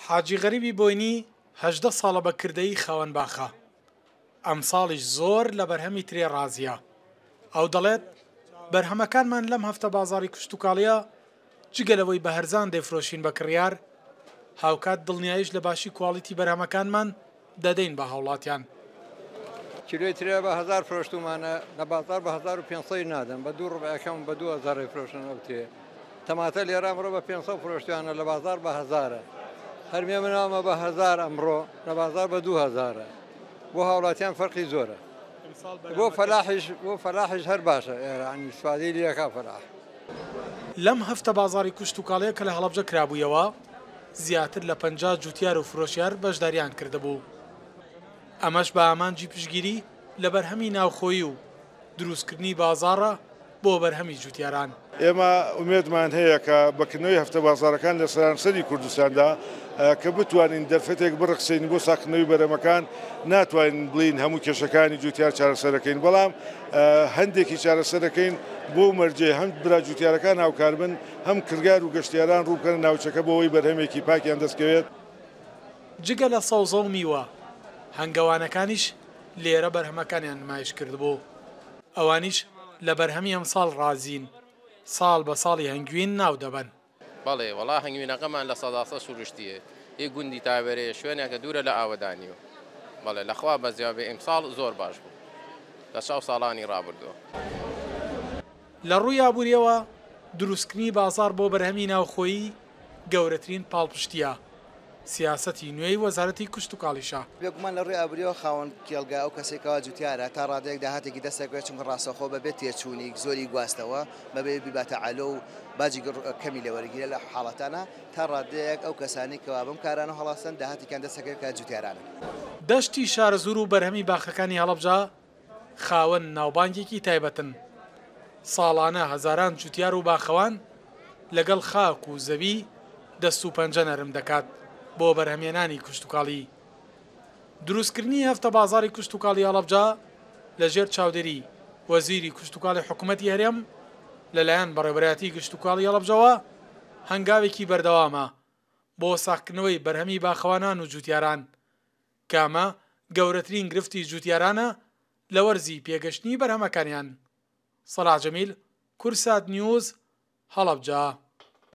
حاجی غەریبی بۆینی 18 ساڵە بەکردەی خاوەن باخە. ئەم ساڵیش زۆر لە بەرهەمی ترێ ڕازیە. ئەو دەڵێت بەرهەمەکانمان لەم هەفتە بازاڕی کشتتوکاڵیە جگەلەوەی بە هەرزان دەیفرۆشین بە کڕیار، هاوکات دڵنیایش لە باشی کواڵیتی بەرهەمەکانمان دەدەین بە هاوڵاتیان. کیلۆی ترێ بە 1000 فرۆشتومانە لە بازار بە 1500 نادەن، بە 2 ڕبعەکەم بە 2000 فرۆشن ئەو تێ. تەماتە لێرە ئەمڕۆ بە 500 فرۆشتیانە لە بازار بە 1000. هەرمێ منامە بە 1000 ئەمڕۆ لە بازار بە 2000. بۆ هاوڵاتیان فەرقی زۆرە. بۆ فەلاحیش هەر باشە، ئێرانی سوادی لەکە فەلاح. لەم هەفتە بازاری کوشتتوکاڵەیە کە لە هەڵەبجە کرابوویەوە زیاتر لە 50 جوتیار و فرۆشیار بەشداریان کردهبوو. ئەمەش بە ئامانجی پشگیری لە بەرهەمی ناوخۆیی و دروستکردنی بازاڕە بۆ بەرهەمی جوتیاران. ئێمە ئومێدمان هەیە کە بەکردنەوەی هەفتە بازارەکان لە سەرانسەری کوردستاندا کە بتوانین دەرفەتێک بڕخسەین بۆ ساختنەوەی بەرهەمەکان، ناتوانین بڵین هەموو کێشەکانی جوتیار چارەسەرەکەین، بەڵام هەندێکی چارەسەرەکەین بۆ مەرجێ هەم برا جوتیارەکان هاوکار بن، هەم کڕگار و گەشتیاران ڕووبکەن ناوچەکە بۆەوەی بەرهەمێکی پاکیان دەستکەوێت. جگە لە سەوزە و میوە هەنگەوانەکانیش لێرە بەرهەمەکانیان نمایش کردبوو. ئەوانیش لە بەرهەمی ئەمساڵ ڕازین، ساڵ بە ساڵی هەنگوین ناو دەبن. بەڵێ وەڵا هەنگوینەکەمان لە سەداسە سروشتیە، هی گوندی تابەرەیە شوێنێکە دوورە لە ئاوەدانیوە. بەڵێ لەخوا بەزیابێ ئیمساڵ زۆر باش بوو لە 4 ساڵانی ڕابردووە. لە ڕووی ئابوووریەوە دروستکردنی بازار بۆ بەرهەمی ناوخۆیی گەورەترین پاڵپشتیە سیاسەتی نوێی وەزارەتی کوشتتوکاڵیشە. بێگومان لە ڕووی ئابووریەوە خاوەن کێڵگا ئەو کەسێکەوە جوتیارە تا ڕادەیەک داهاتێکی دەستێکوێت چونکە ڕاستەخۆ بەبێت تێچوونی زۆری گواستەوە بەبێ بیباتە عەلۆ و باجی کەمی لەوەرگیرە لە حاڵەتانە تا ڕادەیەک ئەو کەسانی کەوا بەم کارانە هەڵاستن داهاتێکیان دەستەکەوێت کە جوتیارانن. دەشتی شارەزور و بەرهەمی باخەکانی هەڵەبجە خاوەن ناوبانگێکی تایبەتن. ساڵانە هەزاران جوتیار و باخەوان لەگەڵ خاک و زەوی دەست و پەنجە نەرم دەکات بۆ بەرهەمێنانی کوشتتوکاڵی. دروستکردنی هەفتە بازاری کوشتتوکاڵی هەڵەبجە لەژێر چاودێری وەزیری کوشتتوکاڵی حکوومەتی هەرێم لەلایەن بەڕێوەبەرایەتی گشتتوکاڵی هەڵەبجەوە هەنگاوێکی بەردەوامە بۆ ساختکردنەوەی بەرهەمی باخەوانان و جوتیاران، کامە گەورەترین گرفتی جوتیارانە لە وەرزی پێگەشتنی بەرهەمەکانیان. سەلاح جەمیل، کورسات نیوز، هەڵەبجە.